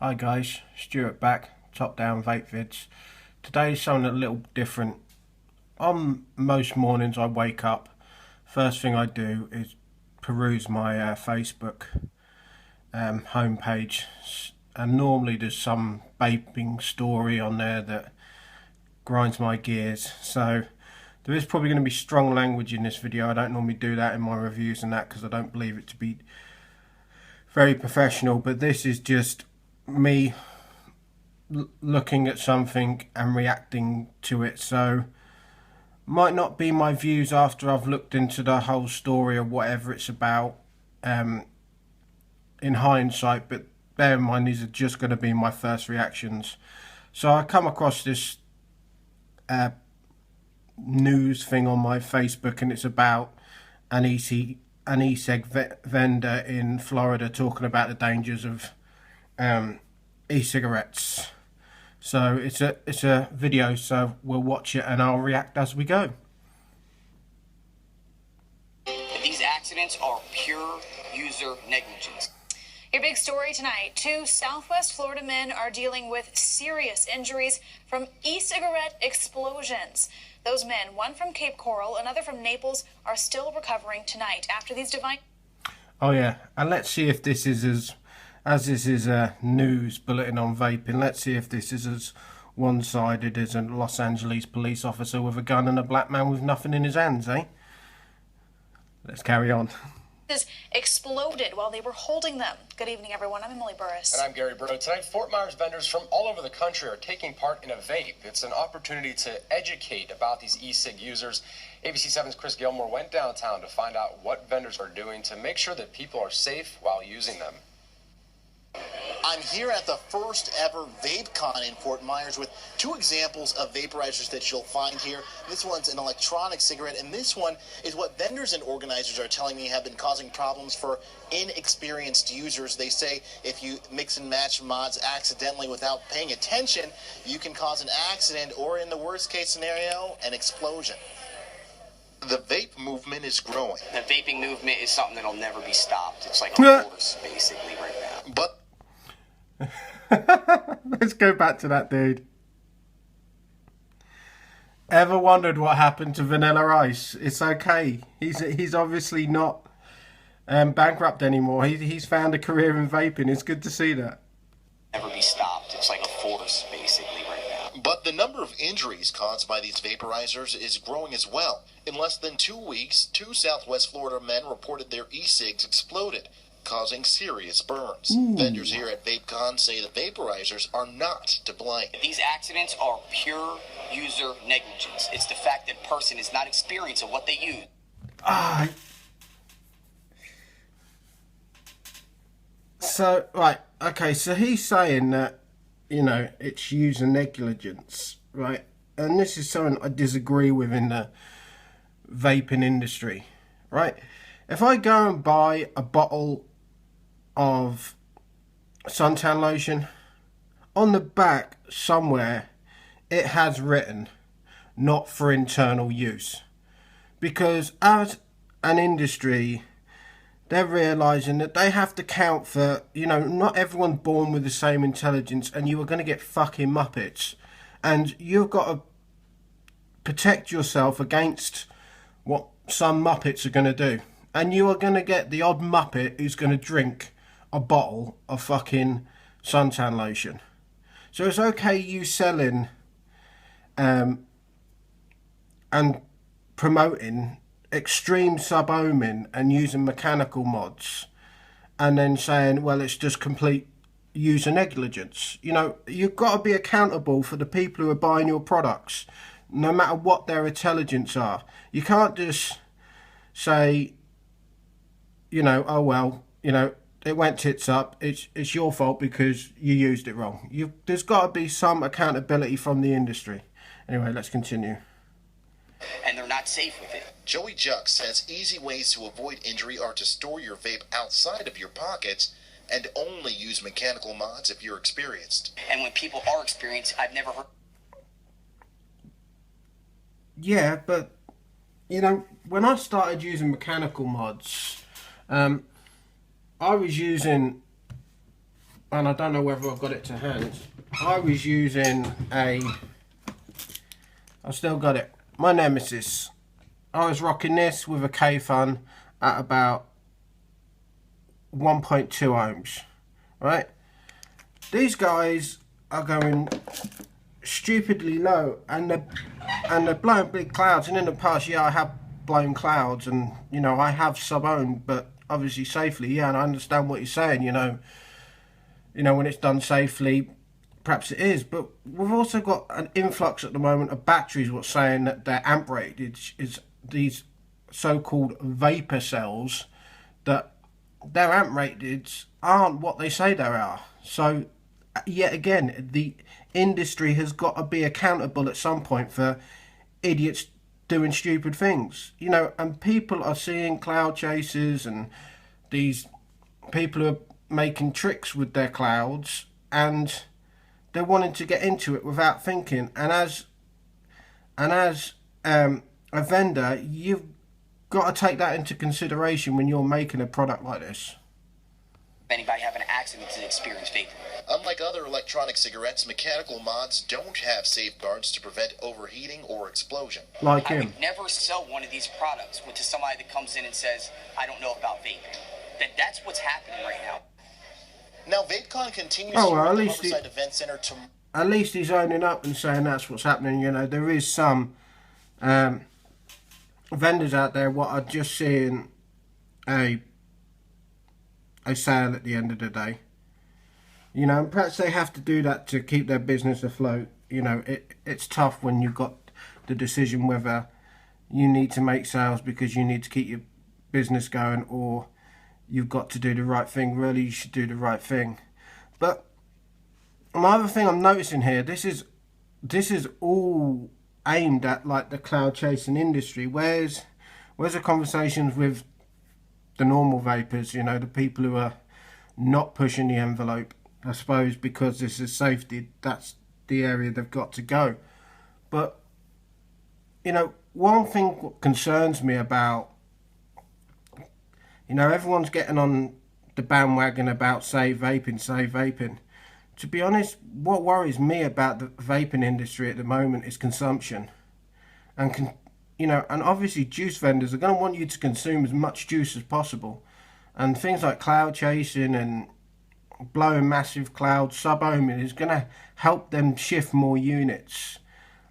Hi guys, Stuart back, top down vape vids. Today's something a little different. On most mornings I wake up, first thing I do is peruse my Facebook homepage, and normally there's some vaping story on there that grinds my gears. So there is probably going to be strong language in this video. I don't normally do that in my reviews and that because I don't believe it to be very professional, but this is just me looking at something and reacting to it. So might not be my views after I've looked into the whole story or whatever it's about in hindsight, but bear in mind these are just going to be my first reactions. So I come across this news thing on my Facebook, and it's about an e-cig vendor in Florida talking about the dangers of e-cigarettes. So it's a video, so we'll watch it and I'll react as we go. These accidents are pure user negligence. Your big story tonight, 2 Southwest Florida men are dealing with serious injuries from e-cigarette explosions. Those men, one from Cape Coral, another from Naples, are still recovering tonight after these devices. Oh yeah, and let's see if this is as this is a news bulletin on vaping, let's see if this is as one-sided as a Los Angeles police officer with a gun and a black man with nothing in his hands, eh? Let's carry on. Exploded while they were holding them. Good evening, everyone. I'm Emily Burris. And I'm Gary Brito. Tonight, Fort Myers vendors from all over the country are taking part in a vape. It's an opportunity to educate about these e-cig users. ABC 7's Chris Gilmore went downtown to find out what vendors are doing to make sure that people are safe while using them. I'm here at the first ever VapeCon in Fort Myers with 2 examples of vaporizers that you'll find here. This one's an electronic cigarette, and this one is what vendors and organizers are telling me have been causing problems for inexperienced users. They say if you mix and match mods accidentally without paying attention, you can cause an accident or, in the worst case scenario, an explosion. The vape movement is growing. The vaping movement is something that'll never be stopped. It's like a force, basically, right now. But let's go back to that dude. Ever wondered what happened to Vanilla Ice? It's okay. He's obviously not bankrupt anymore. He's found a career in vaping. It's good to see that. Never be stopped. It's like a force, basically, right now. But the number of injuries caused by these vaporizers is growing as well. In less than 2 weeks, 2 Southwest Florida men reported their e-cigs exploded, causing serious burns. Vendors here at VapeCon say the vaporizers are not to blame. These accidents are pure user negligence. It's the fact that person is not experienced of what they use. So, right, okay, so he's saying that, you know, it's user negligence, right? And this is something I disagree with in the vaping industry, right? If I go and buy a bottle of suntan lotion, on the back somewhere it has written not for internal use, because as an industry they're realizing that they have to count for, you know, not everyone's born with the same intelligence, and you are going to get fucking muppets, and you've got to protect yourself against what some muppets are going to do. And you are going to get the odd muppet who's going to drink a bottle of fucking suntan lotion. So it's okay you selling and promoting extreme sub-ohming and using mechanical mods and then saying, well, it's just complete user negligence. You know, you've got to be accountable for the people who are buying your products, no matter what their intelligence are. You can't just say, you know, oh well, you know, it went tits up, it's your fault because you used it wrong. There's got to be some accountability from the industry. Anyway, let's continue. And they're not safe with it. Joey Juck says easy ways to avoid injury are to store your vape outside of your pockets and only use mechanical mods if you're experienced. And when people are experienced, I've never heard... Yeah, but, you know, when I started using mechanical mods, I was using and I don't know whether I've got it to hand, I was using I've still got it, my Nemesis. I was rocking this with a K-Fun at about 1.2 ohms, right? These guys are going stupidly low, and they're blowing big clouds. And in the past, yeah, I have blown clouds, and you know, I have sub-owned, but obviously safely, yeah. And I understand what you're saying, you know, when it's done safely, perhaps it is. But we've also got an influx at the moment of batteries. What's saying that their amp rated is these so-called vapor cells, that their amp rateds aren't what they say they are. So yet again, the industry has got to be accountable at some point for idiots doing stupid things, you know. And people are seeing cloud chasers and these people who are making tricks with their clouds, and they're wanting to get into it without thinking. And as a vendor, you've got to take that into consideration when you're making a product like this. Anybody have an accident to experience vaping? Unlike other electronic cigarettes, mechanical mods don't have safeguards to prevent overheating or explosion. Like I him. would never sell one of these products to somebody that comes in and says, I don't know about vaping. That's what's happening right now. Now, VapeCon continues Oh, well, here at at the least Harborside Event Center tomorrow. At least he's owning up and saying that's what's happening. You know, there is some vendors out there what are just seeing a sale at the end of the day. You know, and perhaps they have to do that to keep their business afloat. You know, it's tough when you've got the decision whether you need to make sales because you need to keep your business going, or you've got to do the right thing. Really, you should do the right thing. But my other thing I'm noticing here, this is all aimed at like the cloud chasing industry. Where's the conversations with the normal vapors? You know, the people who are not pushing the envelope. I suppose because this is safety, that's the area they've got to go. But you know, one thing what concerns me about, you know, everyone's getting on the bandwagon about save vaping. To be honest, what worries me about the vaping industry at the moment is consumption. And you know, and obviously juice vendors are going to want you to consume as much juice as possible. And things like cloud chasing and blowing massive clouds, sub-ohming is going to help them shift more units.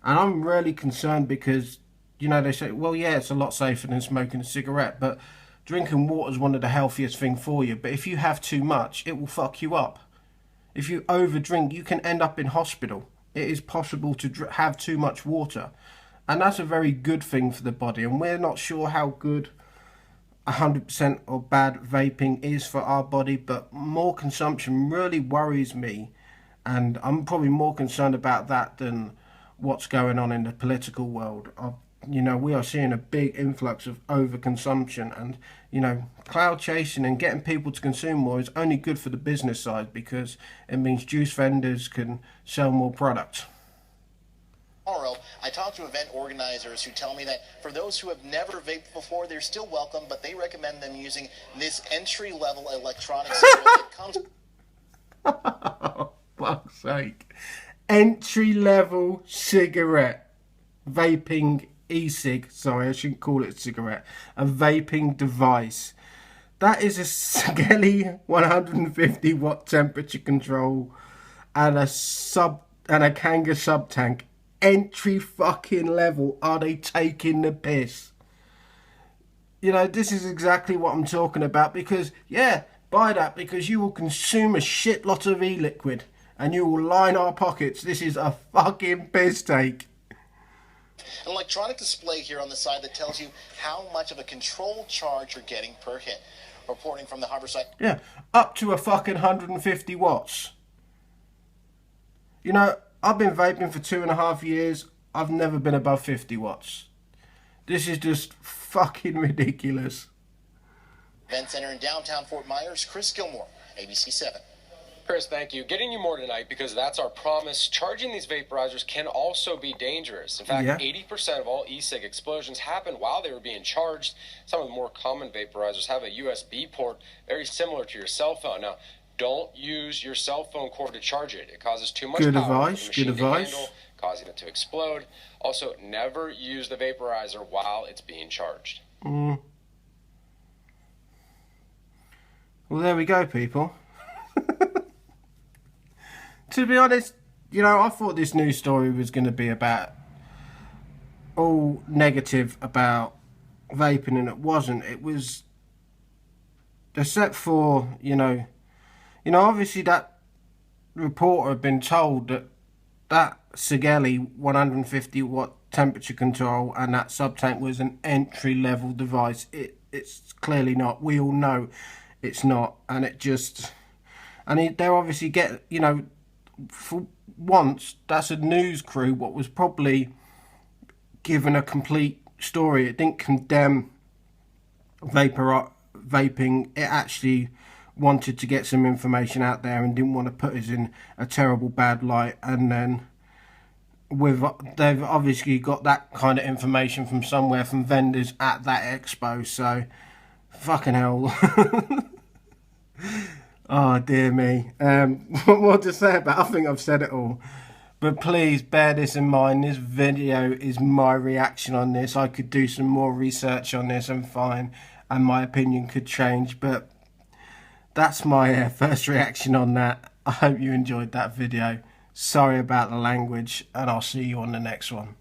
And I'm really concerned because, you know, they say, well, yeah, it's a lot safer than smoking a cigarette, but drinking water is one of the healthiest things for you. But if you have too much, it will fuck you up. If you overdrink, you can end up in hospital. It is possible to have too much water. And that's a very good thing for the body. And we're not sure how good 100% or bad vaping is for our body, but more consumption really worries me. And I'm probably more concerned about that than what's going on in the political world. You know, we are seeing a big influx of overconsumption, and you know, cloud chasing and getting people to consume more is only good for the business side because it means juice vendors can sell more product. Tomorrow, I talked to event organizers who tell me that for those who have never vaped before, they're still welcome, but they recommend them using this entry-level electronic cigarette that comes. Oh, fuck's sake. Entry-level cigarette. Vaping e-cig. Sorry, I shouldn't call it a cigarette. A vaping device. That is a Skelly 150 watt temperature control and a Kanga sub tank. Entry fucking level. Are they taking the piss? You know, this is exactly what I'm talking about, because yeah, buy that because you will consume a shit lot of e-liquid and you will line our pockets. This is a fucking piss take. An electronic display here on the side that tells you how much of a controlled charge you're getting per hit. Reporting from the Harborside. Yeah, up to a fucking 150 watts. You know, I've been vaping for 2.5 years. I've never been above 50 watts. This is just fucking ridiculous. Event Center in downtown Fort Myers, Chris Gilmore, ABC 7. Chris, thank you. Getting you more tonight because that's our promise. Charging these vaporizers can also be dangerous. In fact, 80% of all e-cig explosions happened while they were being charged. Some of the more common vaporizers have a USB port very similar to your cell phone. Now, don't use your cell phone cord to charge it. It causes too much Good power for the advice, machine good to advice. handle, causing it to explode. Also, never use the vaporizer while it's being charged. Well, there we go, people. To be honest, you know, I thought this news story was going to be about all negative about vaping, and it wasn't. It was, except for, you know, obviously that reporter had been told that Sigelli 150 watt temperature control and that sub-tank was an entry level device. It's clearly not. We all know it's not, and it just, and they're obviously you know, for once that's a news crew what was probably given a complete story. It didn't condemn vaping. It actually wanted to get some information out there and didn't want to put us in a terrible bad light. And then they've obviously got that kind of information from somewhere, from vendors at that expo. So fucking hell. Oh dear me. What more to say about it? I think I've said it all. But please bear this in mind. This video is my reaction on this. I could do some more research on this and my opinion could change. But that's my first reaction on that. I hope you enjoyed that video. Sorry about the language, and I'll see you on the next one.